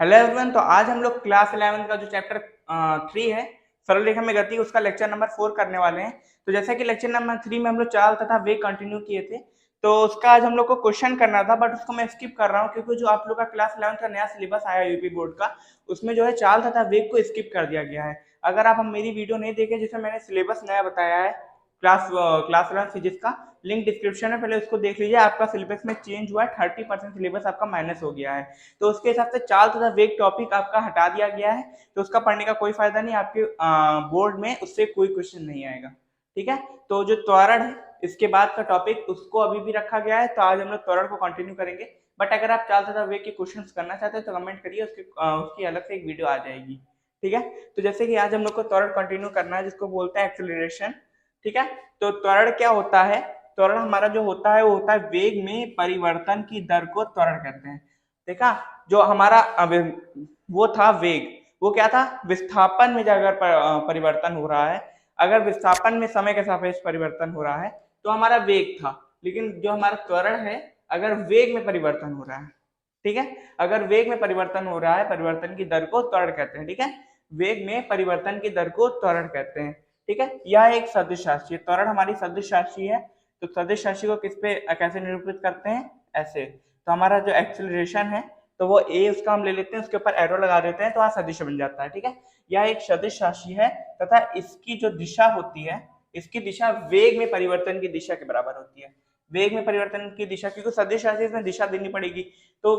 Hello everyone. तो आज हम लोग क्लास 11 का जो चैप्टर 3 है सरल रेखा में गति, उसका लेक्चर नंबर 4 करने वाले हैं। तो जैसा कि लेक्चर नंबर 3 में हम लोग चाल तथा वेग कंटिन्यू किए थे, तो उसका आज हम लोग को क्वेश्चन करना था, बट उसको मैं स्किप कर रहा हूँ क्योंकि जो आप लोग का क्लास 11 का नया सिलेबस आया यूपी बोर्ड का, उसमें जो है चाल तथा वेग को स्किप कर दिया गया है। अगर आप मेरी वीडियो नहीं देखे जिसमें मैंने सिलेबस नया बताया है क्लास 11 फिजिक्स का, लिंक डिस्क्रिप्शन में, पहले उसको देख लीजिए। आपका सिलेबस में चेंज हुआ है, 30% सिलेबस आपका माइनस हो गया है। तो उसके हिसाब से चाल तथा वेग टॉपिक आपका हटा दिया गया है, तो उसका पढ़ने का कोई फायदा नहीं। आपके बोर्ड में उससे कोई क्वेश्चन नहीं आएगा, ठीक है। तो जो त्वरण है इसके बाद का टॉपिक, उसको अभी भी रखा गया है, तो आज हम लोग त्वरण को कंटिन्यू करेंगे। बट अगर आप चाल तथा वेग के क्वेश्चन करना चाहते हैं तो कमेंट करिए, उसकी अलग से एक वीडियो आ जाएगी, ठीक है। तो जैसे कि आज हम लोग को त्वरण कंटिन्यू करना है, जिसको बोलते हैं एक्सेलरेशन, ठीक है। तो त्वरण क्या होता है? त्वरण हमारा जो होता है वो होता है वेग में परिवर्तन की दर को त्वरण कहते हैं। देखा, जो हमारा वो था वेग, वो क्या था? विस्थापन में अगर परिवर्तन हो रहा है, अगर विस्थापन में समय के सापेक्ष परिवर्तन हो रहा है तो हमारा वेग था। लेकिन जो हमारा त्वरण है, अगर वेग में परिवर्तन हो रहा है, ठीक है, अगर वेग में परिवर्तन हो रहा है, परिवर्तन की दर को त्वरण कहते हैं, ठीक है। वेग में परिवर्तन की दर को त्वरण कहते हैं, ठीक है। यह एक सदिश राशि है, त्वरण हमारी सदिश राशि है। तो सदिश राशि को किस पे कैसे निरूपित करते हैं? ऐसे। तो हमारा जो एक्सेलरेशन है, तो वो ए उसका हम ले लेते हैं, उसके ऊपर एरो लगा देते हैं, तो वहां सदिश बन जाता है, ठीक है। यह एक सदिश राशि है तथा इसकी जो दिशा होती है, इसकी दिशा वेग में परिवर्तन की दिशा के बराबर होती है। वेग में परिवर्तन की दिशा, क्योंकि सदिश राशि इसमें दिशा देनी पड़ेगी, तो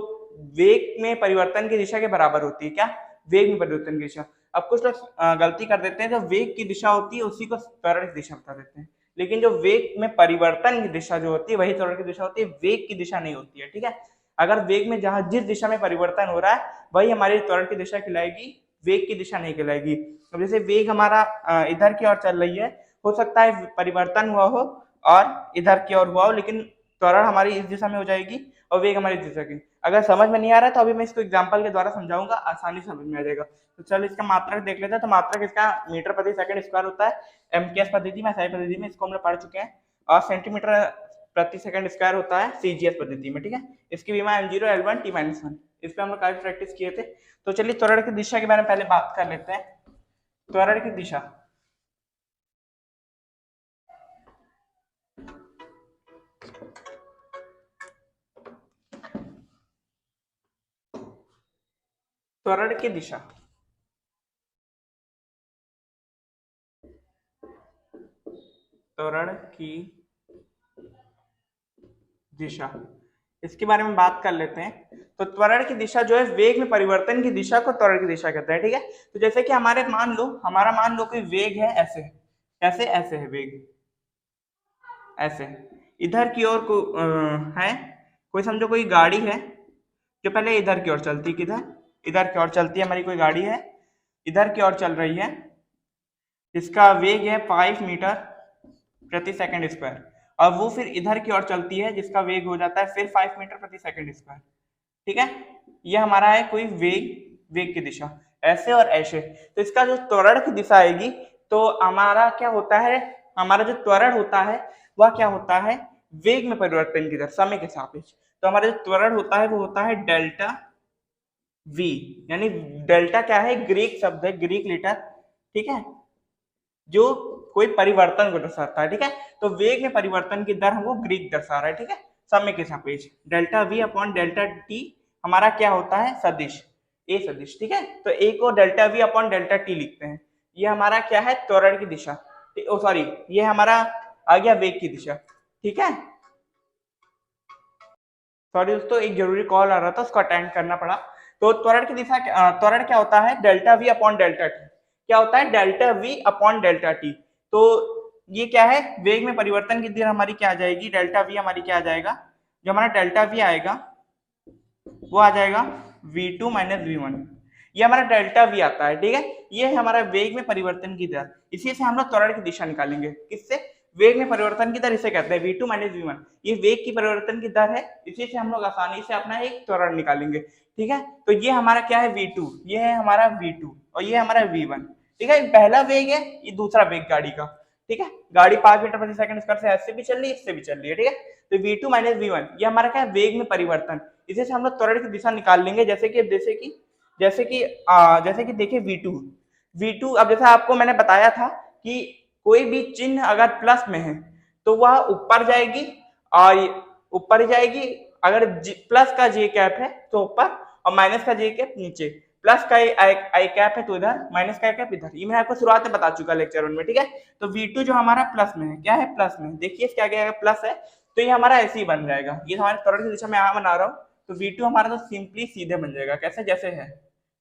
वेग में परिवर्तन की दिशा के बराबर होती है। क्या? वेग में परिवर्तन की दिशा। अब कुछ लोग गलती कर देते हैं, जो वेग की दिशा होती है उसी को त्वरण की दिशा बता देते हैं, लेकिन जो वेग में परिवर्तन की दिशा जो होती है वही त्वरण की दिशा होती है, वेग की दिशा नहीं होती है, ठीक है। अगर वेग में जहां जिस दिशा में परिवर्तन हो रहा है वही हमारी त्वरण की दिशा कहलाएगी, वेग की दिशा नहीं कहलाएगी। अब जैसे वेग हमारा इधर की ओर चल रही है, हो सकता है परिवर्तन हुआ हो और इधर की ओर हुआ हो, लेकिन त्वरण हमारी इस दिशा में हो जाएगी और वेग हमारी इस दिशा की। अगर समझ में नहीं आ रहा है तो अभी मैं इसको एग्जाम्पल के द्वारा समझाऊंगा, आसानी समझ में आ जाएगा। तो चलो इसका मात्रक देख लेते हैं। तो मात्रक इसका मीटर प्रति सेकंड स्क्वायर होता है, एमकेएस पद्धति में, एसआई पद्धति में, इसको हम लोग पढ़ चुके हैं। और सेंटीमीटर प्रति सेकंड स्क्वायर होता है सीजीएस पद्धति में, ठीक है। इसकी विमा m0 l1 t-1, इस पे हम लोग काफी प्रैक्टिस किए थे। तो चलिए त्वरण की दिशा के बारे में पहले बात कर लेते हैं। त्वरण की दिशा, त्वरण की दिशा, त्वरण की दिशा, इसके बारे में बात कर लेते हैं। तो त्वरण की दिशा जो है, वेग में परिवर्तन की दिशा को त्वरण की दिशा कहते हैं, ठीक है। तो जैसे कि हमारा मान लो कि वेग है ऐसे, कैसे? ऐसे है वेग, ऐसे इधर की ओर को है, कोई समझो कोई गाड़ी है जो पहले इधर की ओर चलती, किधर? इधर की ओर चलती है, हमारी कोई गाड़ी है इधर की ओर चल रही है, इसका वेग है 5 मीटर प्रति सेकंड स्क्वायर, और वो फिर इधर की ओर चलती है जिसका वेग हो जाता है फिर 5 मीटर प्रति सेकंड स्क्वायर, ठीक है। ये हमारा है कोई वेग की दिशा, ऐसे और ऐसे। तो इसका जो त्वरण की दिशा आएगी, तो हमारा क्या होता है, हमारा जो त्वरण होता है वह क्या होता है? वेग में परिवर्तन की दर समय के सापेक्ष। तो हमारा जो त्वरण होता है वो होता है डेल्टा वी, यानी डेल्टा क्या है? ग्रीक शब्द है, ग्रीक लेटर, ठीक है, जो कोई परिवर्तन को दर्शाता है, ठीक है। तो वेग में परिवर्तन की दर हमको ग्रीक दर्शा रहा है, ठीक है, समय के सापेक्ष। Delta we upon delta T हमारा क्या होता है? सदिश, ए सदिश, ठीक है। तो ए को delta we upon delta T लिखते हैं। ये हमारा क्या है? त्वरण की दिशा, ओ सॉरी, ये हमारा आ गया वेग की दिशा, ठीक है। सॉरी दोस्तों, एक जरूरी कॉल आ रहा था, उसको अटेंड करना पड़ा। तो त्वरण की दिशा, त्वरण क्या होता है? Delta we upon delta T. क्या होता है? Delta we upon delta T. तो ये क्या है? वेग में परिवर्तन की दर हमारी क्या आ जाएगी? डेल्टा वी हमारी क्या आ जाएगा? जो हमारा डेल्टा वी आएगा वो आ जाएगा v2 माइनस v1। ये हमारा डेल्टा वी आता है, ठीक है। ये हमारा वेग में परिवर्तन की दर, इसी से हम लोग त्वरण की दिशा निकालेंगे। किससे? वेग में परिवर्तन की दर इसे कहते हैं v2 माइनस v1। ये वेग की परिवर्तन की दर है, इसी से हम लोग आसानी से अपना एक त्वरण निकालेंगे, ठीक है। तो ये हमारा क्या है? v2, ये है हमारा v2 और ये हमारा v1, ठीक है। पहला वेग है, ये दूसरा वेग गाड़ी का, ठीक है। गाड़ी 5 मीटर प्रति सेकंड स्क्वायर से ऐसे भी चल रही है, इससे भी चल रही है, ठीक है। तो v2 माइनस v1 ये हमारा क्या है? वेग में परिवर्तन। इसे से हम लोग त्वरण की दिशा निकाल लेंगे, जैसे कि जैसे कि देखिए V2 अब जैसा आपको मैंने बताया था कि कोई भी चिन्ह अगर प्लस में है तो वह ऊपर जाएगी और ऊपर ही जाएगी, अगर प्लस का जे कैप है तो ऊपर और माइनस का जे कैप नीचे, प्लस का आई कैप है तो इधर, माइनस का आई कैप इधर। ये मैं आपको शुरुआत में बता चुका लेक्चर 1 में, ठीक है। तो V2 जो हमारा प्लस में है, क्या है प्लस में, देखिए क्या क्या प्लस है तो ये हमारा ऐसे ही बन जाएगा, ये हमारे त्वरण की दिशा में यहाँ बना रहा हूँ तो V2 हमारा तो सिंपली सीधे बन जाएगा, कैसे जैसे है,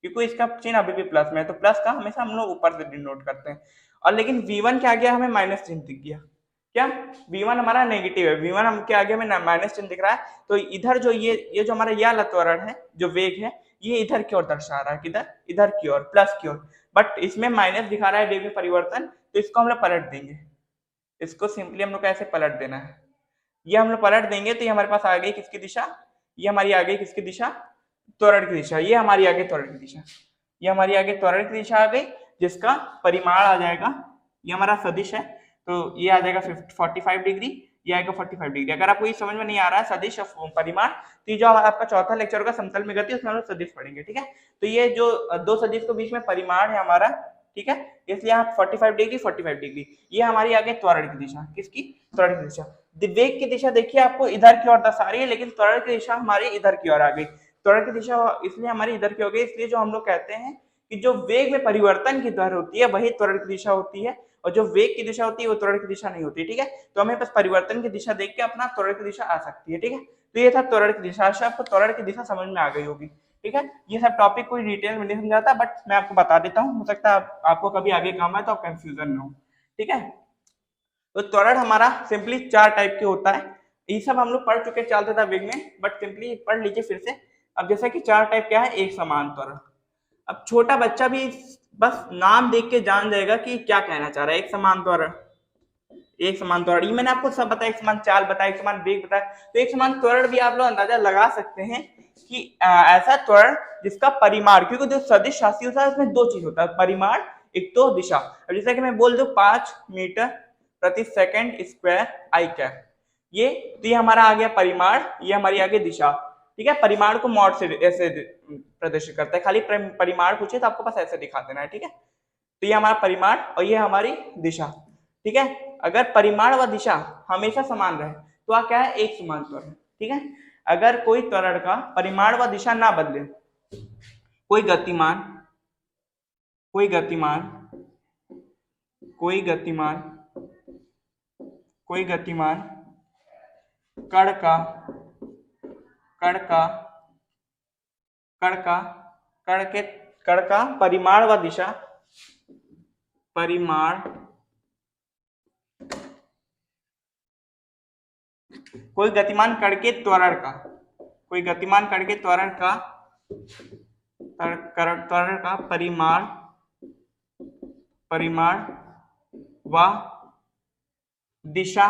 क्योंकि इसका चिन्ह अभी भी प्लस में है तो प्लस का हमेशा हम लोग ऊपर से डिनोट करते हैं। और लेकिन V1 क्या गया, हमें माइनस चिन्ह दिख गया, क्या V1 हमारा नेगेटिव है, V1 हम क्या आगे हमें माइनस चिन्ह दिख रहा है तो इधर जो ये जो हमारा यह त्वरण है, जो वेग है, ये इधर की ओर दर्शा रहा है, किधर, इधर की ओर, प्लस की ओर, बट इसमें माइनस दिखा रहा है वेग में परिवर्तन, तो इसको हम लोग पलट देंगे, इसको सिंपली हम लोग कैसे पलट देना है, ये हम लोग पलट देंगे तो ये हमारे पास आ गई किसकी दिशा, ये हमारी आ गई किसकी दिशा, त्वरण की दिशा, ये हमारी आगे त्वरण की दिशा, ये हमारी आगे त्वरण की दिशा आ गई, जिसका परिमाण आ जाएगा, ये हमारा सदिश है तो ये आ जाएगा 45 डिग्री, ये आएगा 45 डिग्री। अगर आपको ये समझ में नहीं आ रहा है सदिश परिमाण, तो ये जो आपका चौथा लेक्चर होगा समतल में गति, उसमें हम लोग सदिश पढ़ेंगे, ठीक है। तो ये जो दो सदिश के बीच में परिमाण है हमारा, ठीक है, इसलिए यहाँ 45 डिग्री, ये हमारी आगे त्वरण की दिशा, किसकी, त्वरण की दिशा। वेग की दिशा देखिए आपको इधर की ओर दर्शा रही है, लेकिन त्वरण की दिशा हमारी इधर की ओर आ गई, त्वरण की दिशा इसलिए हमारी इधर की हो गई, इसलिए जो हम लोग कहते हैं कि जो वेग में परिवर्तन की दर होती है वही त्वरण की दिशा होती है, और जो वेग की दिशा होती है वो त्वरण की दिशा नहीं होती, ठीक है। तो हमें बस परिवर्तन की दिशा देख के अपना त्वरण की दिशा आ सकती है, ठीक है। तो ये था त्वरण की दिशा, आशा आपको त्वरण की दिशा समझ में आ गई होगी, ठीक है। ये सब टॉपिक कोई डिटेल में नहीं समझाता, बट मैं आपको बता देता हूँ, हो सकता है आपको कभी आगे काम आए तो आप कंफ्यूजन में हो, ठीक है। तो त्वरण हमारा सिंपली 4 टाइप के होता है, ये सब हम लोग पढ़ चुके चाल तथा वेग में, बट सिंपली पढ़ लीजिए फिर से। अब जैसा कि 4 टाइप क्या है, एक समान त्वरण। अब छोटा बच्चा भी बस नाम देख के जान जाएगा कि क्या कहना चाह रहा है, एक समान त्वरण, एक समान त्वरण, ये मैंने आपको सब बताया, एक समान चाल बताया, एक समान वेग बताया, तो एक समान त्वरण भी आप लोग अंदाजा लगा सकते हैं कि ऐसा त्वरण जिसका परिमाण, क्योंकि जो सदिश राशि होता है उसमें 2 चीज होता है, परिमाण एक तो दिशा। अब जैसा कि मैं बोल दूं 5 मीटर प्रति सेकंड स्क्वायर आई कैप, ये तो ये हमारा आ गया परिमाण, ये हमारी आ गई दिशा, ठीक है। परिमाण को मॉड से ऐसे प्रदर्शित करता है, खाली परिमाण पूछे तो आपको पास ऐसे दिखा देना है, ठीक है। तो ये हमारा परिमाण और ये हमारी दिशा, ठीक है। अगर परिमाण व दिशा हमेशा समान रहे तो वह क्या है, एक समान त्वरण, ठीक है। अगर कोई त्वरण का परिमाण व दिशा ना बदले, कोई गतिमान कोई गतिमान कोई गतिमान कोई गतिमान कण का परिमाण व दिशा, कोई गतिमान कण के त्वरण का, कोई गतिमान कण के त्वरण का परिमाण व दिशा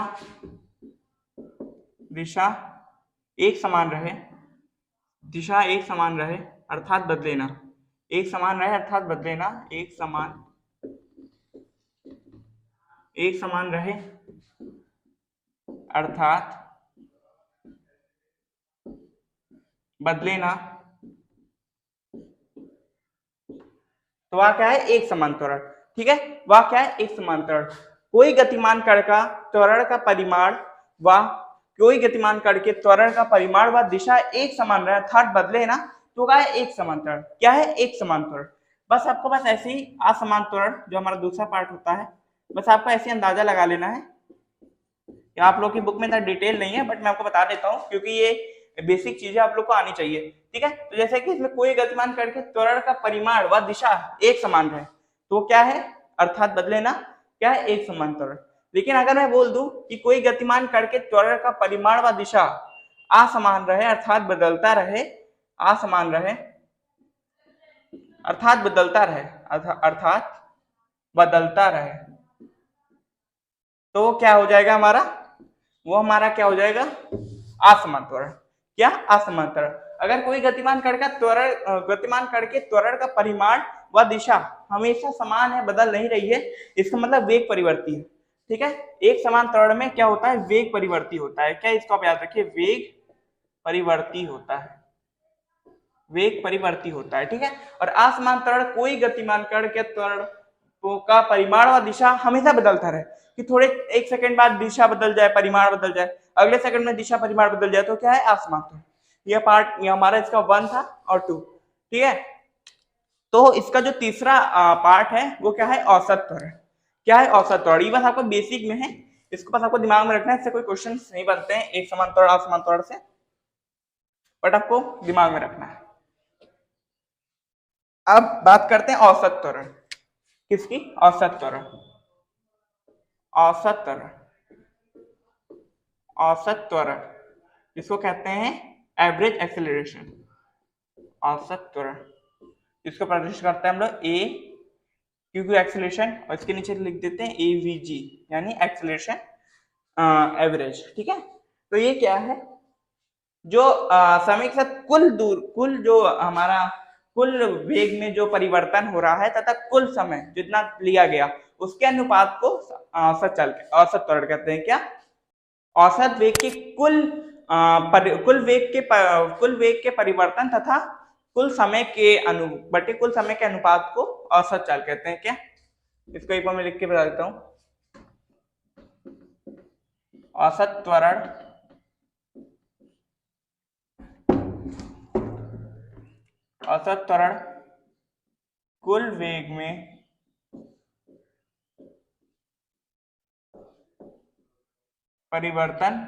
एक समान रहे, दिशा एक समान रहे अर्थात बदले ना, एक समान रहे अर्थात बदले ना, एक समान रहे अर्थात बदले ना, तो वह क्या है, एक समान त्वरण, ठीक है। वह क्या है, एक समान त्वरण। कोई गतिमान कण का त्वरण का परिमाण व कोई गतिमान कण के त्वरण का परिमाण व दिशा एक समान रहे अर्थात बदले ना, तो क्या है, एक समान त्वरण। क्या है, एक समान त्वरण। बस आपको बस ऐसे ही असमान त्वरण जो हमारा दूसरा पार्ट होता है, बस आपको ऐसे अंदाजा लगा लेना है। आप लोग की बुक में इतना डिटेल नहीं है, बट मैं आपको बता देता हूँ क्योंकि ये बेसिक चीजें आप लोग को आनी चाहिए, ठीक है। तो जैसे कि इसमें कोई गतिमान कण के त्वरण का परिमाण व दिशा एक समान रहे तो क्या है, अर्थात बदले ना, क्या है, एक समान त्वरण। लेकिन अगर मैं बोल दूं कि कोई गतिमान कण के त्वरण का परिमाण व दिशा असमान रहे अर्थात बदलता रहे, असमान रहे अर्थात बदलता रहे, अर्थात बदलता रहे, तो क्या हो जाएगा हमारा, वो हमारा क्या हो जाएगा, असमान त्वरण। क्या, असमान त्वरण। अगर कोई गतिमान कण के त्वरण का परिमाण व दिशा हमेशा समान है, बदल नहीं रही है, इसका मतलब वेग परिवर्ती है, ठीक है। एक समान त्वरण में क्या होता है, वेग परिवर्ती होता है। क्या, इसको आप याद रखिए, वेग परिवर्ती होता है, वेग परिवर्ती होता है, ठीक है। और असमान त्वरण कोई गतिमान कण के त्वरण का परिमाण व दिशा हमेशा बदलता रहे, कि थोड़े एक सेकंड बाद दिशा बदल जाए, परिमाण बदल जाए, अगले सेकंड में दिशा परिमाण बदल जाए, तो क्या है, असमान त्वरण। यह पार्ट, ये हमारा इसका 1 था और 2, ठीक है। तो इसका जो तीसरा पार्ट है वो क्या है, औसत त्वरण। क्या है औसत त्वरण, ये बस आपको बेसिक में है, इसको बस आपको दिमाग में रखना है, इससे कोई क्वेश्चन नहीं बनते हैं एक समान त्वरण असमान त्वरण से, बट आपको दिमाग में रखना है। अब बात करते हैं औसत त्वरण, किसकी, औसत त्वरण। औसत त्वरण, औसत त्वरण जिसको कहते हैं एवरेज एक्सेलरेशन, औसत त्वरण, इसको प्रदर्शित करते हैं हम लोग ए क्यू एक्सेलरेशन, और इसके नीचे लिख देते हैं एवीजी, यानी एक्सेलरेशन एवरेज, ठीक है। तो ये क्या है, जो समय के साथ कुल जो हमारा कुल वेग में जो परिवर्तन हो रहा है तथा कुल समय जितना लिया गया उसके अनुपात को औसत त्वरण कहते हैं। क्या, औसत वेग के कुल वेग के परिवर्तन तथा कुल समय के कुल समय के अनुपात को औसत चाल कहते हैं। क्या, इसको एक बार मैं लिख के बता देता हूं, औसत त्वरण कुल वेग में परिवर्तन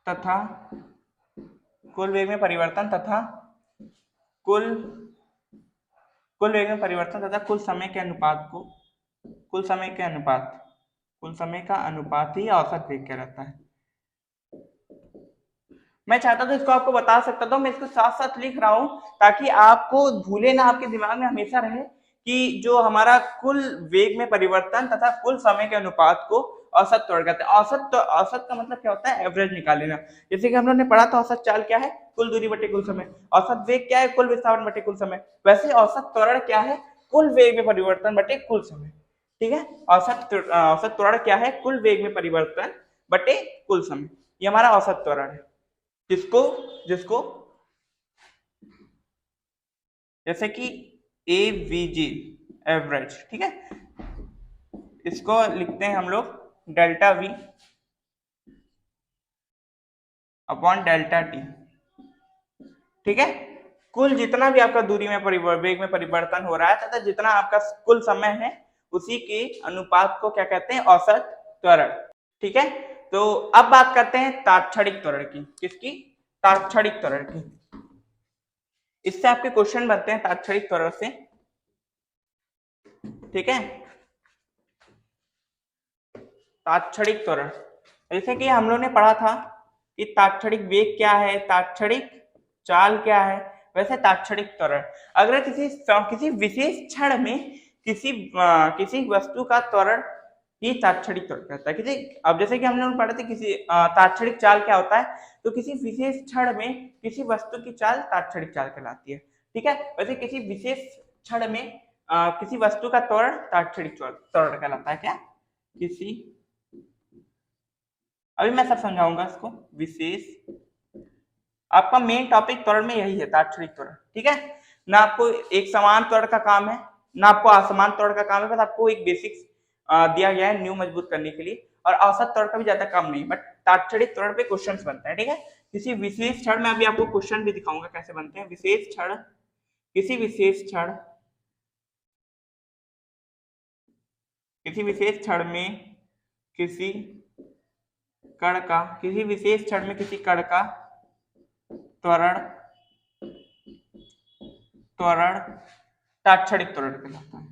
तथा कुल वेग में परिवर्तन तथा कुल वेग में परिवर्तन तथा कुल समय के अनुपात को कुल समय का अनुपात ही औसत वेग कहलाता है। मैं चाहता था इसको आपको बता सकता था, मैं इसको साथ साथ लिख रहा हूं ताकि आपको भूले ना, आपके दिमाग में हमेशा रहे कि जो हमारा कुल वेग में परिवर्तन तथा कुल समय के अनुपात को औसत त्वरण कहते हैं। औसत का मतलब क्या होता है, एवरेज निकाल लेना। जैसे कि हम लोगों ने पढ़ा था औसत चाल क्या है, कुल दूरी बटे कुल समय। औसत वेग क्या है, कुल विस्थापन बटे कुल समय। वैसे औसत त्वरण क्या है, कुल वेग में परिवर्तन बटे कुल समय, ठीक है। औसत त्वरण क्या है, कुल वेग में परिवर्तन बटे कुल समय, ये हमारा औसत त्वरण है। जिसको जैसे कि एवीजी एवरेज, ठीक है, इसको लिखते हैं हम लोग delta we upon delta T, ठीक है। कुल जितना भी आपका दूरी में वेग में परिवर्तन हो रहा है तथा जितना आपका कुल समय है उसी के अनुपात को क्या कहते हैं, औसत त्वरण, ठीक है। तो अब बात करते हैं तात्क्षणिक त्वरण की, किसकी, तात्क्षणिक त्वरण की। इससे आपके क्वेश्चन बनते हैं तात्क्षणिक त्वरण से, ठीक है। तात्क्षणिक त्वरण, जैसे कि हम लोग ने पढ़ा था कि तात्क्षणिक वेग क्या है, तात्क्षणिक चाल क्या है, वैसे तात्क्षणिक त्वरण अगर किसी विशेष क्षण में किसी वस्तु का त्वरण ही तात्क्षणिक त्वरण कहता है। अब जैसे कि हम लोग पढ़े थे किसी तात्क्षणिक चाल क्या होता है, तो किसी विशेष क्षण में किसी वस्तु की चाल तात्क्षणिक चाल कहलाती है, ठीक है। वैसे किसी विशेष क्षण में किसी वस्तु का त्वरण तात्क्षणिक त्वरण कहलाता है। क्या, किसी, अभी मैं सब समझाऊंगा इसको, विशेष, आपका मेन टॉपिक त्वरण में यही है, तात्क्षणिक त्वरण, ठीक है। ना आपको एक समान त्वरण का काम है, ना आपको असमान त्वरण का काम है, बस आपको एक बेसिक्स दिया गया है न्यू मजबूत करने के लिए, और औसत त्वरण का भी ज्यादा काम नहीं, बट तात्क्षणिक त्वरण पे क्वेश्चंस बनते हैं, ठीक है। किसी विशेष क्षण में अभी आपको क्वेश्चन भी दिखाऊंगा कैसे बनते हैं। विशेष क्षण, किसी विशेष क्षण में किसी कण का त्वरण तात्क्षणिक त्वरण कहलाता है,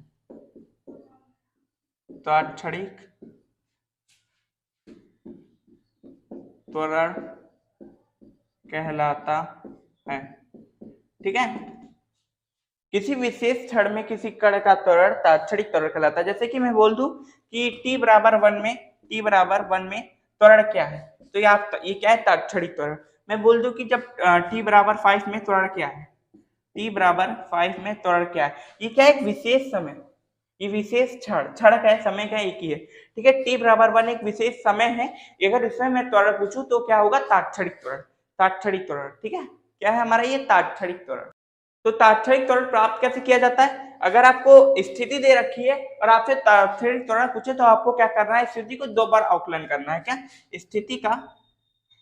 तात्क्षणिक त्वरण कहलाता है, ठीक है। किसी विशेष क्षण में किसी कण का त्वरण तात्क्षणिक त्वरण कहलाता है। जैसे कि मैं बोल दूं कि t बराबर 1 में त्वरण क्या है, तो ये क्या है, तात्क्षणिक त्वरण। मैं बोल दूं कि जब t बराबर 5 में त्वरण क्या है, t बराबर 5 में त्वरण क्या है, ये क्या है, एक विशेष समय, ये विशेष क्षण का है, समय का एक ही है, ठीक है। t बराबर 1 एक विशेष समय है, अगर इसमें मैं त्वरण पूछूं तो क्या होगा, तात्क्षणिक त्वरण, ठीक है। क्या है हमारा ये तात्क्षणिक त्वरण। तो तात्क्षणिक त्वरण प्राप्त कैसे किया जाता है? अगर आपको स्थिति दे रखी है और आपसे तात्क्षणिक त्वरण पूछे तो आपको क्या करना है, स्थिति को 2 बार अवकलन करना है। क्या स्थिति का,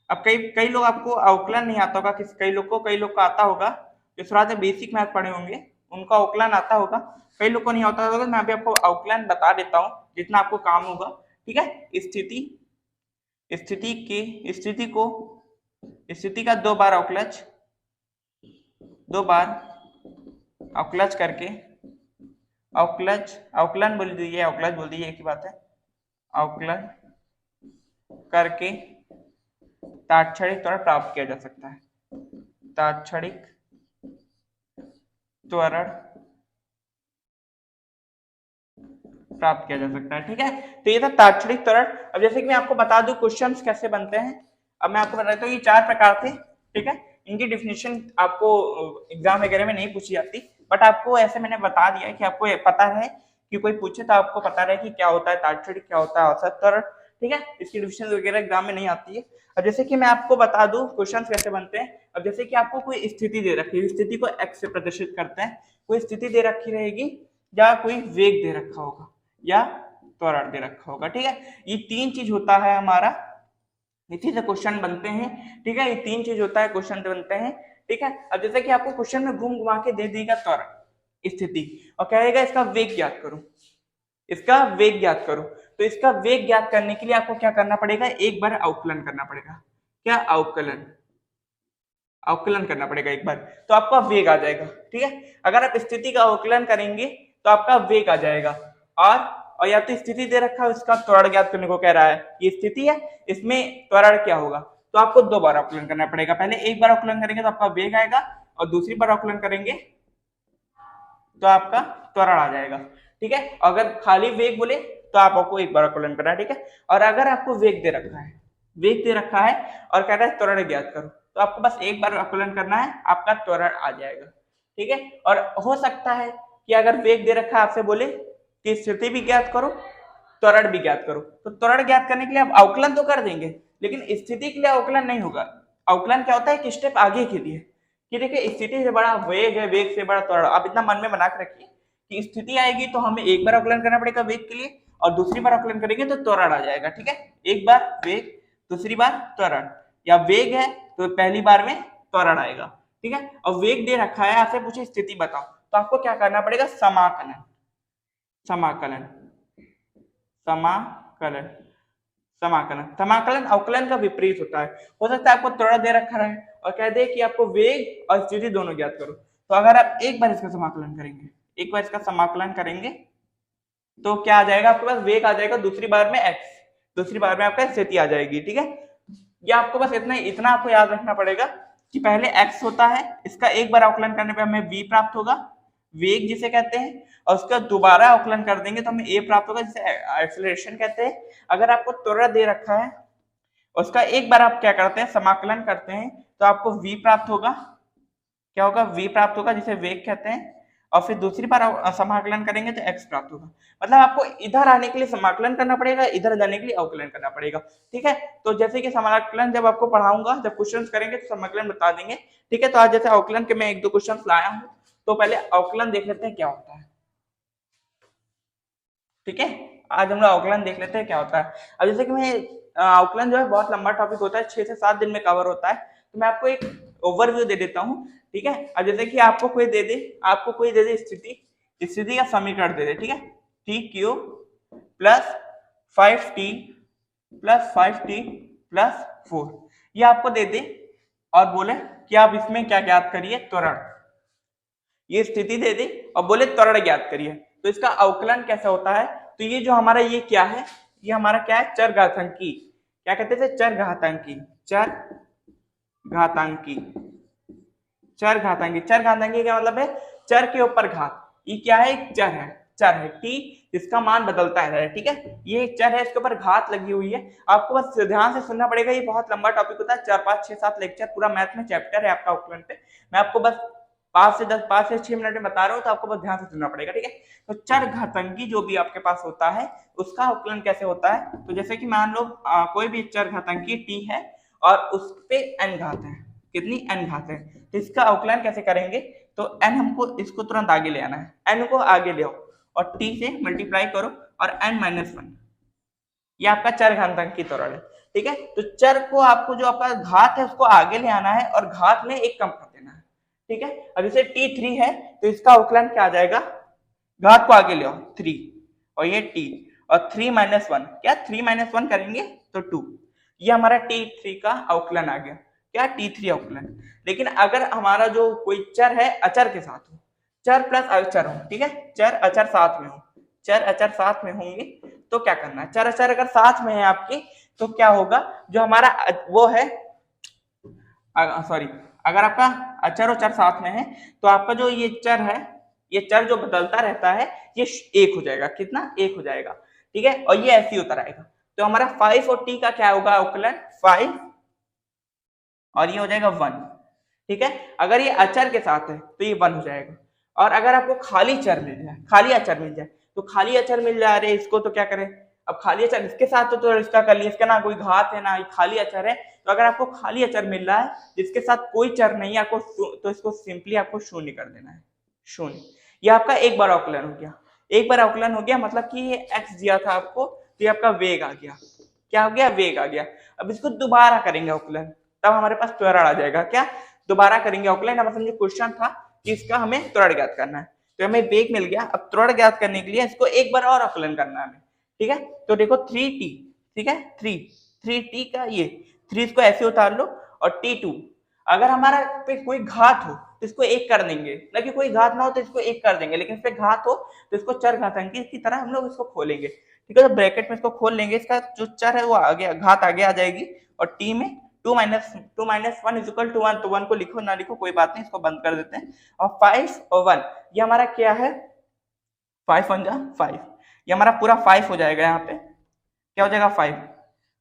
अब कई कई लोग आपको अवकलन नहीं आता होगा, कई लोग को आता होगा, जो थोड़ा सा बेसिक मैथ पढ़े होंगे उनको अवकलन आता होगा, कई लोग को नहीं आता होगा। मैं अभी आपको अवकलन बता देता हूँ जितना आपको काम होगा। ठीक है, स्थिति का 2 बार अवकलज करके, अवकलन बोल दीजिए, अवकलज बोल दीजिए, एक ही बात है, अवकलन करके तात्क्षणिक त्वरण प्राप्त किया जा सकता है। तात्क्षणिक त्वरण प्राप्त किया जा सकता है। ठीक है, तो ये था तात्क्षणिक त्वरण। अब जैसे कि मैं आपको बता दूं क्वेश्चंस कैसे बनते हैं। अब मैं आपको बताता हूँ ये 4 प्रकार थे। ठीक है, इनकी डिफिनेशन आपको एग्जाम वगैरह में नहीं पूछी जाती, बट आपको ऐसे मैंने बता दिया है कि आपको पता है कि कोई पूछे तो आपको पता रहे कि क्या होता है तात्क्षणिक, क्या होता है औसत त्वरण। ठीक है, इसकी डिफिनेशन वगैरह एग्जाम में नहीं आती है। अब जैसे कि मैं आपको बता दूं क्वेश्चन कैसे बनते हैं। अब जैसे कि आपको कोई स्थिति दे रखी है, स्थिति को एक्स से प्रदर्शित करते हैं, कोई स्थिति दे रखी रहेगी या कोई वेग दे रखा होगा या त्वरण दे रखा होगा। ठीक है, ये 3 चीज होता है हमारा, इसी से क्वेश्चन बनते हैं। ठीक है, ये 3 चीज होता है, क्वेश्चन बनते हैं। ठीक है, अब जैसे कि आपको क्वेश्चन में घूम घुमा के दे देगा त्वरण स्थिति और कहेगा इसका वेग ज्ञात करो, इसका वेग ज्ञात करो। तो इसका वेग ज्ञात करने के लिए आपको क्या करना पड़ेगा, एक बार अवकलन करना पड़ेगा। क्या अवकलन करना पड़ेगा एक बार, तो आपका वेग आ जाएगा। ठीक है, अगर आप स्थिति का अवकलन करेंगे तो आपका वेग आ जाएगा। और या तो स्थिति दे रखा है, उसका त्वरण ज्ञात करने को कह रहा है, ये स्थिति है, इसमें त्वरण क्या होगा, तो आपको 2 बार अवकलन करना पड़ेगा। पहले एक बार अवकलन करेंगे तो आपका वेग आएगा और दूसरी बार अवकलन करेंगे तो आपका त्वरण आ जाएगा। ठीक है, अगर खाली वेग बोले तो आपको एक बार अवकलन करना है। ठीक है, और अगर आपको वेग दे रखा है और कह रहा है त्वरण ज्ञात करो, तो आपको बस एक बार अवकलन करना है, आपका त्वरण आ जाएगा। ठीक है, और हो सकता है कि अगर वेग दे रखा है आपसे बोले कि स्थिति भी ज्ञात करो, त्वरण भी ज्ञात करो, तो त्वरण ज्ञात करने के लिए आप अवकलन तो कर देंगे, लेकिन स्थिति के लिए अवकलन नहीं होगा। अवकलन क्या होता है, एक स्टेप आगे के लिए, कि देखिए स्थिति से बड़ा वेग है, वेग से बड़ा त्वरण। आप इतना मन में बना के रखिए कि स्थिति आएगी तो हमें एक बार अवकलन करना पड़ेगा वेग के लिए, और दूसरी बार अवकलन करेंगे तो त्वरण आ जाएगा। ठीक है, एक बार वेग, दूसरी बार त्वरण, या वेग है तो पहली बार में त्वरण आएगा। ठीक है, और वेग दे रखा है, आपसे पूछे स्थिति बताओ, तो आपको क्या करना पड़ेगा, समाकलन अवकलन का विपरीत होता है। हो सकता है आपको त्वरण दे रखा है और कह दे कि आपको वेग और स्थिति दोनों ज्ञात करो, तो अगर आप एक बार इसका समाकलन करेंगे तो क्या आ जाएगा, आपके पास वेग आ जाएगा, दूसरी बार में एक्स, दूसरी बार में आपका स्थिति आ जाएगी। ठीक है, या आपको बस इतना आपको याद रखना पड़ेगा कि पहले एक्स होता है, इसका एक बार अवकलन करने पे हमें v प्राप्त होगा, वेग जिसे कहते हैं, और उसका दोबारा अवकलन कर देंगे तो हमें a प्राप्त होगा, जिसे एक्सेलरेशन कहते हैं। अगर आपको त्वरण दे रखा है, उसका एक बार आप क्या करते हैं, समाकलन करते हैं, तो आपको v प्राप्त होगा। क्या होगा, v प्राप्त होगा, जिसे वेग कहते हैं, और फिर दूसरी बार समाकलन करेंगे तो x प्राप्त होगा। मतलब आपको इधर आने के लिए समाकलन करना पड़ेगा, इधर जाने के लिए अवकलन करना पड़ेगा। ठीक है, तो जैसे कि समाकलन जब आपको पढ़ाऊंगा, जब क्वेश्चंस करेंगे तो समाकलन बता देंगे। ठीक है, तो आज जैसे अवकलन के मैं 1-2 क्वेश्चंस लाया हूं, तो पहले अवकलन देख लेते हैं क्या होता है। ठीक है, आज हम लोग अवकलन देख लेते हैं क्या होता है। अब जैसे कि मैं अवकलन जो है बहुत लंबा टॉपिक होता है, 6 से 7 दिन में कवर होता है, तो मैं आपको एक ओवरव्यू दे देता हूँ। ठीक है, अब जैसे कि आपको कोई दे दे स्थिति का समीकरण दे दे। ठीक है, T Q plus 5t plus 5t plus 4, ये आपको दे दे और बोले कि आप इसमें क्या ज्ञात करिए, त्वरण। ये स्थिति दे दे और बोले त्वरण ज्ञात करिए, तो इसका अवकलन कैसा होता है, तो ये जो हमारा ये क्या है, ये हमारा क्या है, चरघातांकी, क्या कहते थे, चरघातांकी क्या मतलब है, चर के ऊपर घात। ये क्या है, एक चर है t, इसका मान बदलता है। ठीक है, ये एक चर है, इसके ऊपर घात लगी हुई है। आपको बस ध्यान से सुनना पड़ेगा, ये बहुत लंबा टॉपिक होता है, 4, 5, 6, 7 लेक्चर पूरा मैथ में चैप्टर है आपका अवकलन पे। मैं आपको बस 5 से 6 मिनट में बता रहा हूँ, तो आपको बस ध्यान से सुनना पड़ेगा। ठीक है, तो चर घातांकी जो भी आपके पास होता है, उसका अवकलन कैसे होता है, तो जैसे कि मान लो कोई भी चर घातांकी t है और उस पे n घात है, कितनी n घात है। तो इसका अवकलन कैसे करेंगे, तो n हमको इसको तुरंत आगे ले आना है, n को आगे ले आओ और t से मल्टीप्लाई करो और n-1, ये आपका चर घातांक की त्वरण है। ठीक है, तो चर को आपको जो आपका घात है उसको आगे ले आना है और घात में एक कम कर देना है। ठीक है, अब जैसे t3 है तो इसका अवकलन क्या आ जाएगा, घात को आगे ले आओ 3 और ये t और 3-1, क्या 3-1 करेंगे तो 2, ये हमारा t3 का अवकलन आ गया, क्या t3 अवकलन। लेकिन अगर हमारा जो कोई चर है अचर के साथ हो, चर प्लस अचर हो, ठीक है, चर अचर साथ में हो, चर अचर साथ में होंगे तो क्या करना है, चर अचर अगर साथ में है आपके तो क्या होगा, जो हमारा वो है सॉरी, अगर आपका अचर और चर साथ में है तो आपका जो ये चर है, ये चर जो बदलता रहता है ये 1 हो जाएगा, कितना 1 हो जाएगा। ठीक है, और ये ऐसे ही होता रहेगा। तो हमारा 5 और t का क्या होगा अवकलन, 5 और ये हो जाएगा 1। ठीक है, अगर ये अचर के साथ है तो ये 1 हो जाएगा। और अगर आपको खाली चर मिल जाए, खाली अचर मिल जाए, तो खाली अचर मिल जा रहे इसको तो क्या करें, अब खाली अचर इसके साथ तो इसका कर लिया, इसका ना कोई घात है ना खाली अचर है, तो अगर आपको खाली अचर मिल रहा है जिसके साथ कोई चर नहीं है आपको, तो इसको सिंपली आपको शून्य कर देना है, शून्य। ये आपका एक बार अवकलन हो गया, एक बार अवकलन हो गया, मतलब कि ये x दिया था आपको तो ये आपका वेग आ गया, क्या हो गया, वेग आ गया। अब इसको दोबारा करेंगे अवकलन, तब हमारे पास त्वरण आ जाएगा, क्या दोबारा करेंगे अवकलन। अब समझो क्वेश्चन था कि इसका हमें त्वरण ज्ञात करना है, तो हमें वेग मिल गया, अब त्वरण ज्ञात करने के लिए इसको एक बार और अवकलन करना है हमें। ठीक है, तो देखो 3t, ठीक है 3t का ये 3 इसको ऐसे उतार लो और t2, अगर हमारा पे कोई घात हो तो इसको 1 कर देंगे, ना कि कोई घात ना हो तो इसको 1 कर देंगे, लेकिन इस पे घात हो तो इसको चर घातांकी की तरह हम लोग इसको खोलेंगे। ठीक है, तो ब्रैकेट में इसको खोल लेंगे, इसका जो चर है वो आगे घात आगे आ जाएगी और t में 2 - 1 = 1, तो 1 को लिखो ना लिखो कोई बात नहीं, इसको बंद कर देते हैं। और 5 और 1 ये हमारा क्या है, 5 1 जा 5, ये हमारा पूरा 5 हो जाएगा, यहाँ पे क्या हो जाएगा 5,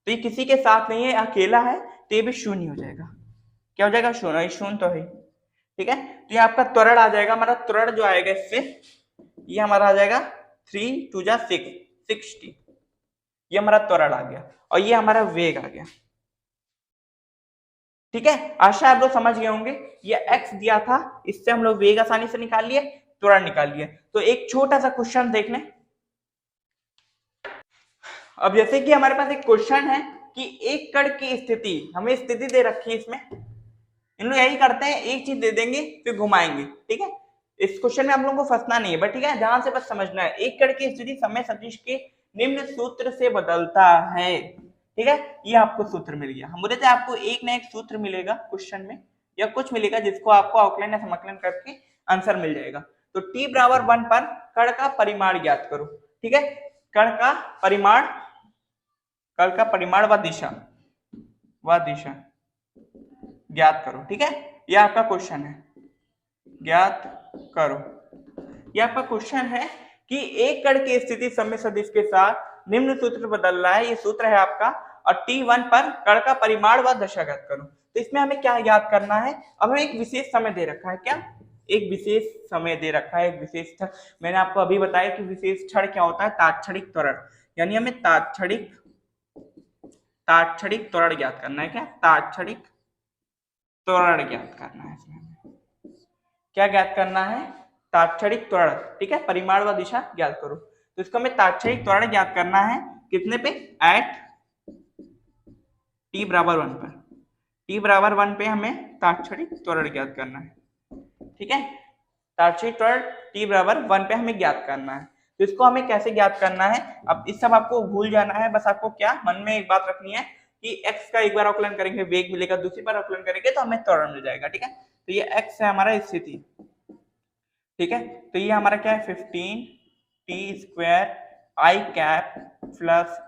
तो ये किसी के साथ नहीं है, अकेला है, तो ये भी शून्य हो जाएगा, क्या हो जाएगा शून्य, शून्य तो है। ठीक है, तो ये आपका त्वरण आ जाएगा, हमारा त्वरण जो आएगा इससे ये हमारा आ जाएगा 3 2 जा 6 60, ये हमारा त्वरण आ गया और ये हमारा वेग आ गया। ठीक है, आशा आप लोग समझ गए होंगे, ये x दिया था, इससे हम लोग वेग आसानी से निकाल लिए, त्वरण निकाल लिए। तो एक छोटा सा क्वेश्चन देख लें। अब जैसे कि हमारे पास एक क्वेश्चन है कि एक कण की स्थिति, हमें स्थिति दे रखी है, इसमें इन लोग यही करते हैं, एक चीज दे देंगे फिर घुमाएंगे। ठीक है, इस क्वेश्चन में हम लोगों को फंसना नहीं है, बट ठीक है ध्यान से बस समझना है। एक कण की स्थिति समय सदिश के निम्न सूत्र से बदलता है। ठीक है, ये आपको सूत्र मिल गया, हम बोले थे आपको एक ना एक सूत्र मिलेगा क्वेश्चन में या कुछ मिलेगा जिसको आपको अवकलन या समाकलन करके आंसर मिल जाएगा। तो t बराबर 1 पर कण का परिमाण ज्ञात करो। ठीक है, कण का परिमाण व दिशा ज्ञात करो। ठीक है, यह आपका क्वेश्चन है, ज्ञात करो। यह आपका क्वेश्चन है कि एक कण की स्थिति समय सदिश के साथ निम्न सूत्र बदल रहा है, ये सूत्र है आपका, और t1 पर कण का परिमाण व दशा ज्ञात करो। तो इसमें हमें क्या ज्ञात करना है, अब हमें एक विशेष समय दे रखा है, क्या एक विशेष समय दे रखा है, एक विशेष क्षण। मैंने आपको अभी बताया कि विशेष क्षण क्या होता है, तात्क्षणिक त्वरण, यानी हमें तात्क्षणिक त्वरण ज्ञात करना है। क्या तात्क्षणिक त्वरण ज्ञात करना है, इसमें क्या ज्ञात करना है, तात्क्षणिक त्वरण। ठीक है, परिमाण व दिशा ज्ञात करो, तो इसको हमें तात्क्षणिक त्वरण ज्ञात करना है, कितने पे, एट t बराबर 1 पर, t बराबर 1 पे हमें तात्क्षणिक त्वरण ज्ञात करना है। ठीक है, तात्क्षणिक त्वरण t बराबर 1 पे हमें ज्ञात करना है। तो इसको हमें कैसे ज्ञात करना है, अब इस सब आपको भूल जाना है, बस आपको क्या मन में एक बात रखनी है कि x का एक बार अवकलन करेंगे वेग मिलेगा, दूसरी बार अवकलन करेंगे तो हमें त्वरण मिल जाएगा। ठीक है, तो ये x है हमारा स्थिति। ठीक है, तो ये हमारा क्या है 15t² i cap plus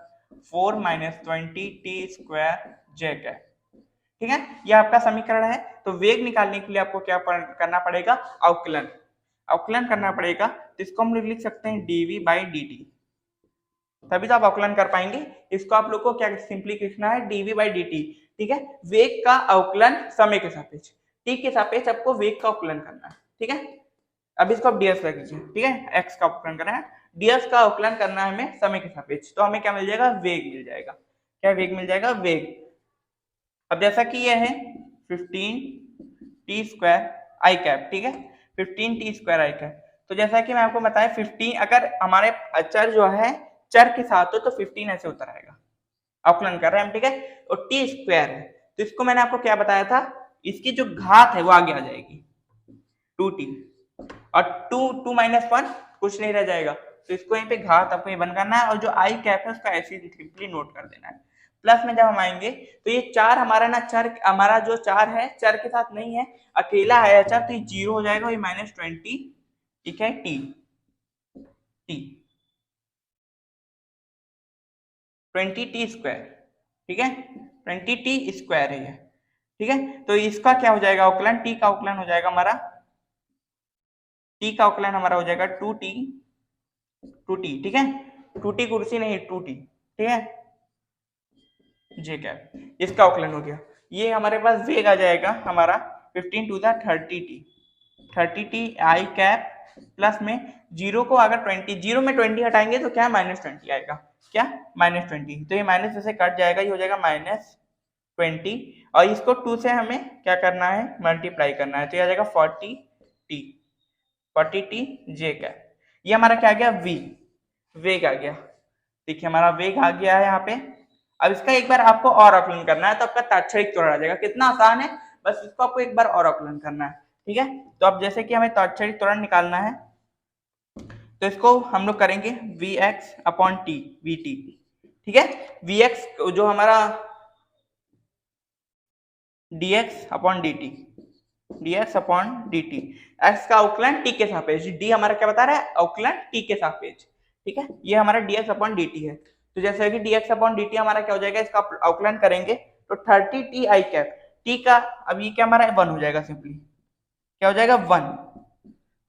4 - 20t² j cap. ठीक है, ये आपका समीकरण है। तो वेग निकालने के लिए आपको क्या करना पड़ेगा, अवकलन करना पड़ेगा। तो इसको हम लिख सकते हैं dv/dt, तभी तो आप अवकलन कर पाएंगे। इसको आप लोग को क्या सिंपली लिखना है dv/dt। ठीक है, वेग का अवकलन समय के सापेक्ष, t के सापेक्ष आपको वेग का अवकलन करना है। ठीक है, अब इसको आप ds रख लीजिए। ठीक है, x का अवकलन करना है, ds का अवकलन करना है हमें समय के सापेक्ष, तो हमें क्या मिल जाएगा, वेग मिल जाएगा। क्या वेग मिल जाएगा, वेग। अब जैसा कि ये है 15 टी स्क्वायर आई कैप, ठीक है, 15 टी स्क्वायर आई कैप। तो जैसा कि मैं आपको बताया 15 अगर हमारे अचर जो है चर के साथ हो तो 15 ऐसे उतर आएगा, अवकलन कर रहे हैं हम, ठीक है। और टी स्क्वायर है तो इसको मैंने आपको क्या बताया था, इसकी जो घात है वो आगे आ जाएगी 2t, और 2 माइनस 1 कुछ नहीं रह जाएगा, तो इसको यहीं पे घात आपको ये बंद करना है, और जो आई कैप है उसका ऐसे ही सिंपली नोट कर देना है। प्लस में जब हम आएंगे तो ये 4 हमारा ना चर, हमारा जो 4 है चर के साथ नहीं है, अकेला है अचर, तो ये 0 हो जाएगा, ये -20, ठीक है, टी 20 टी स्क्वायर, ठीक है, 20 टी स्क्वायर है ये, ठीक है। तो इसका क्या हो जाएगा अवकलन, टी का अवकलन हो जाएगा हमारा, टी का अवकलन हमारा हो जाएगा 2t, ठीक है, 2t कुर्सी नहीं 2t, ठीक है, जे कैप, इसका अवकलन हो गया। ये हमारे पास वेग आ जाएगा हमारा 15 to the 30t I cap, plus में 0 को अगर 20, 0 में 20 हटाएंगे तो क्या -20 आएगा, क्या -20, तो ये माइनस से कट जाएगा, ये हो जाएगा -20, और इसको 2 से हमें क्या करना है, मल्टीप्लाई करना है, तो ये आ जाएगा 40t जे कैप। ये हमारा क्या आ गया, वेग आ गया, देखिए हमारा वेग आ गया है यहाँ पे। अब इसका एक बार आपको और आकलन करना है तो आपका तात्क्षणिक त्वरण आ जाएगा, कितना आसान है, बस इसको आपको एक बार और आकलन करना है, ठीक है। तो अब जैसे कि हमें तात्क्षणिक त्वरण निकालना है तो इसको हम लोग करेंगे vx अपॉन टी, vt, ठीक है, vx जो हमारा dx upon dt, dx upon dt, x का अवकलन t के सापेक्ष, d हमारा क्या बता रहा है, अवकलन t के सापेक्ष, ठीक है, ये हमारा dx अपॉन dt है। तो जैसे कि dx अपॉन dt हमारा क्या हो जाएगा, इसका अवकलन करेंगे तो 30t आई कैप, t का अब ये क्या हमारा 1 हो जाएगा, सिंपली क्या हो जाएगा 1,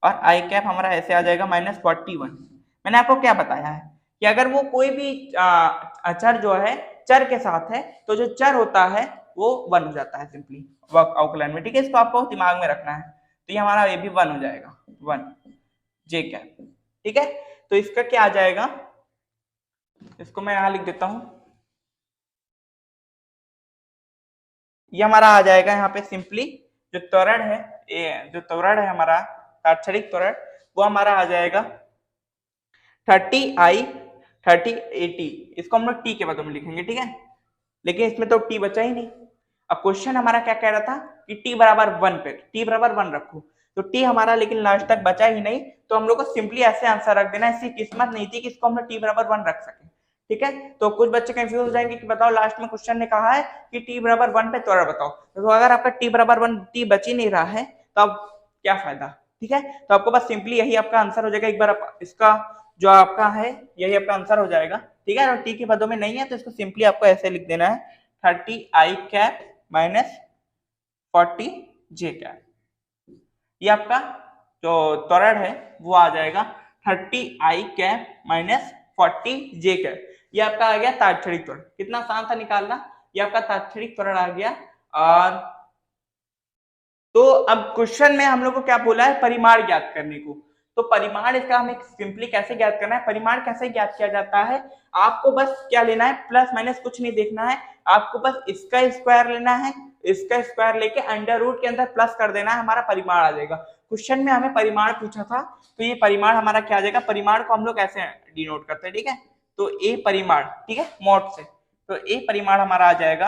और आई कैप हमारा ऐसे आ जाएगा -41। मैंने आपको क्या बताया है कि अगर वो कोई भी अचर जो है चर के साथ है तो जो चर होता है वो 1 हो जाता है सिंपली अवकलन में, ठीक है, इसको आपको दिमाग में रखना है। तो ये हमारा ये भी 1 हो जाएगा, 1 जे कैप, ठीक है। तो इसका क्या आ जाएगा, इसको मैं यहां लिख देता हूं, ये हमारा आ जाएगा यहाँ पे सिंपली जो त्वरण है, जो त्वरण है हमारा तात्क्षणिक त्वरण, वो हमारा आ जाएगा 30 इसको हम लोग टी के बदले में लिखेंगे, ठीक है, लेकिन इसमें तो टी बचा ही नहीं। अब क्वेश्चन हमारा क्या कह रहा था कि टी बराबर 1 पे, टी बराबर 1 रखो, तो टी हमारा लेकिन लास्ट तक बचा ही नहीं, तो हम लोग को सिंपली ऐसे आंसर रख देना, इसकी किस्मत नहीं थी कि इसको हम लोग टी बराबर 1 रख सके, ठीक है। तो कुछ बच्चे कंफ्यूज हो जाएंगे कि बताओ लास्ट में क्वेश्चन ने कहा है कि टी बराबर 1 पे त्वरण बताओ, तो अगर आपका टी बराबर 1 टी बच ही नहीं रहा है तो अब क्या फायदा, ठीक है। तो आपको बस सिंपली यही आपका आंसर हो जाएगा, एक बार इसका जो आपका है यही आपका आंसर हो जाएगा, ठीक है। और टी के पदों में नहीं है तो इसको सिंपली आपको ऐसे लिख देना है 30 आई कैप -40 जे कैप, ये आपका जो त्वरण है वो आ जाएगा 30 आई कैप -40 जे कैप, ये आपका आ गया तात्क्षणिक त्वरण। कितना आसान था निकालना, ये आपका तात्क्षणिक त्वरण आ गया। और तो अब क्वेश्चन में हम लोग को क्या बोला है, परिमाण ज्ञात करने को, तो परिमाण इसका हमें सिंपली कैसे ज्ञात करना है, परिमाण कैसे ज्ञात किया जाता है, आपको बस क्या लेना है, प्लस माइनस कुछ नहीं देखना है, आपको बस इसका स्क्वायर लेना है, इसका स्क्वायर लेके अंडर रूट के अंदर प्लस कर देना है, हमारा परिमाण आ जाएगा। क्वेश्चन में हमें परिमाण पूछा था तो ये परिमाण हमारा क्या आ जाएगा, परिमाण को हम लोग ऐसे डिनोट करते हैं, ठीक है, तो ए परिमाण, ठीक है, मोड से, तो ए परिमाण हमारा आ जाएगा,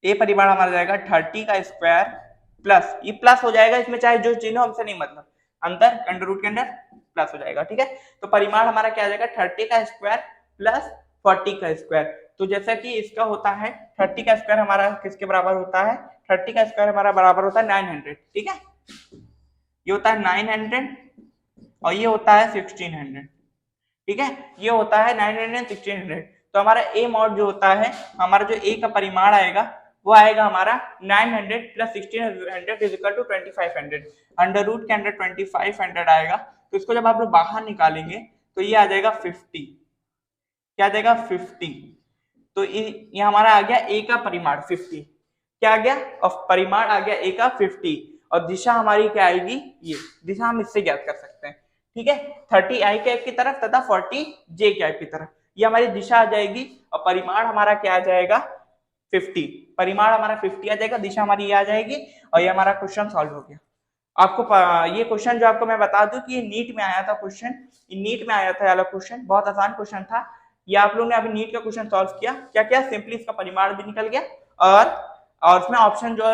ए परिमाण हमारा जाएगा 30 का स्क्वायर प्लस, ये प्लस हो जाएगा, इसमें चाहे जो चिन्ह हमसे नहीं मतलब, अंदर अंडर रूट के अंदर प्लस हो जाएगा, ठीक है। तो परिमाण हमारा क्या आ जाएगा 30 का स्क्वायर प्लस 40 का स्क्वायर, तो जैसा कि इसका होता है 30 का स्क्वायर हमारा किसके बराबर होता है, 30 का स्क्वायर हमारा बराबर होता है 900, ठीक है, ये होता है 900 और ये होता है 1600, ठीक है, ये होता है 900 1600। तो हमारा ए मॉड जो होता है, हमारा जो ए का परिमाण आएगा वो आएगा हमारा 900 plus 1600 is equal to 2500, under root के अंदर 2500 आएगा, तो इसको जब आप लोग बाहर निकालेंगे तो ये आ जाएगा 50, क्या आ जाएगा 50, तो ये हमारा आ गया ए का परिमाण 50, क्या आ गया, और परिमाण आ गया ए का 50, और दिशा हमारी क्या आएगी, ये दिशा हम इससे ज्ञात कर सकते हैं, ठीक है, 30 आई कैप की तरफ तथा 40 जे कैप की तरफ, ये हमारी दिशा आ जाएगी, और परिमाण हमारा क्या आ जाएगा 50, परिमाण हमारा 50 आ जाएगा, दिशा हमारी ये आ जाएगी और ये हमारा क्वेश्चन सॉल्व हो गया। आपको ये क्वेश्चन जो आपको मैं बता दूं कि ये नीट में आया था क्वेश्चन, नीट में आया था वाला क्वेश्चन, बहुत आसान क्वेश्चन था। ये आप लोगों ने अभी नीट का क्वेश्चन सॉल्व किया, क्या क्या सिंपली इसका परिमाण भी निकल गया और उसमें ऑप्शन जो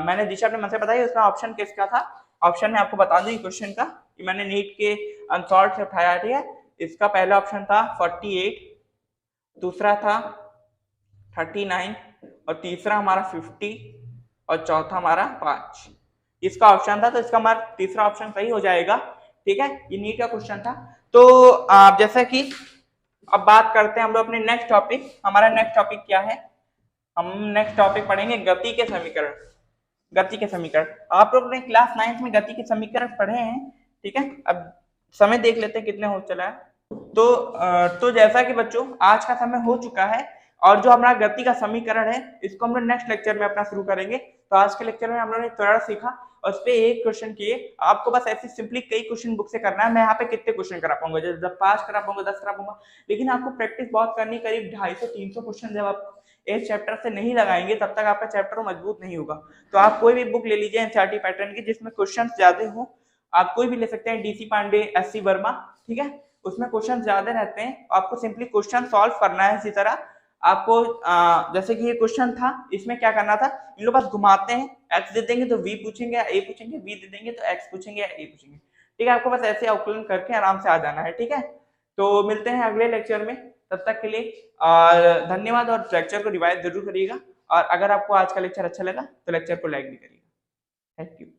मैंने दिशा अपने मन से बताई, उसमें ऑप्शन किसका था, ऑप्शन में आपको बता दूं क्वेश्चन का कि मैंने नीट के अनसॉल्व से उठाया, ठीक है। इसका पहला ऑप्शन था 48, दूसरा था 39 और तीसरा हमारा 50 और चौथा हमारा 5। इसका ऑप्शन था, तो इसका हमारा तीसरा ऑप्शन सही हो जाएगा, ठीक है। ये नीट का क्वेश्चन था। तो जैसा कि अब बात करते हैं हम लोग अपने नेक्स्ट टॉपिक, हमारा नेक्स्ट टॉपिक क्या है, हम नेक्स्ट टॉपिक पढ़ेंगे गति के समीकरण। गति के समीकरण आप लोग ने क्लास 9 में गति के समीकरण पढ़े हैं, ठीक है। अब समय देख लेते हैं कितने हो चला है। तो जैसा कि बच्चों आज का समय हो चुका है और जो हमारा गति का समीकरण है इसको हम लोग नेक्स्ट लेक्चर में अपना शुरू करेंगे। तो आज के लेक्चर में हम लोगों ने त्वरण सीखा और उस पर एक क्वेश्चन किए, आपको बस ऐसे सिंपली कई क्वेश्चन बुक से करना है। मैं यहाँ पे कितने क्वेश्चन करा पाऊंगा, जब 5 करा पाऊंगा 10 करा पाऊंगा, लेकिन आपको प्रैक्टिस बहुत करनी, करीब 250-300 क्वेश्चन जब आप एक चैप्टर से नहीं लगाएंगे तब तक आपका चैप्टर मजबूत नहीं होगा। तो आप कोई भी बुक ले लीजिए एनसीईआरटी पैटर्न की जिसमें क्वेश्चन ज्यादा हो, आप कोई भी ले सकते हैं, डीसी पांडे, एससी वर्मा, ठीक है। उसमें क्वेश्चन ज्यादा रहते हैं, आपको सिंपली क्वेश्चन सॉल्व करना है। इसी तरह आपको जैसे कि ये क्वेश्चन था, इसमें क्या करना था, इन लोग बस घुमाते हैं, एक्स दे देंगे तो वी पूछेंगे या ए पूछेंगे, वी दे देंगे तो एक्स पूछेंगे या ए पूछेंगे, ठीक है। आपको बस ऐसे अवकलन करके आराम से आ जाना है, ठीक है। तो मिलते हैं अगले लेक्चर में, तब तक के लिए और धन्यवाद। और लेक्चर को रिवाइज जरूर करिएगा और अगर आपको आज का लेक्चर अच्छा लगा तो लेक्चर को लाइक भी करिएगा। Thank you.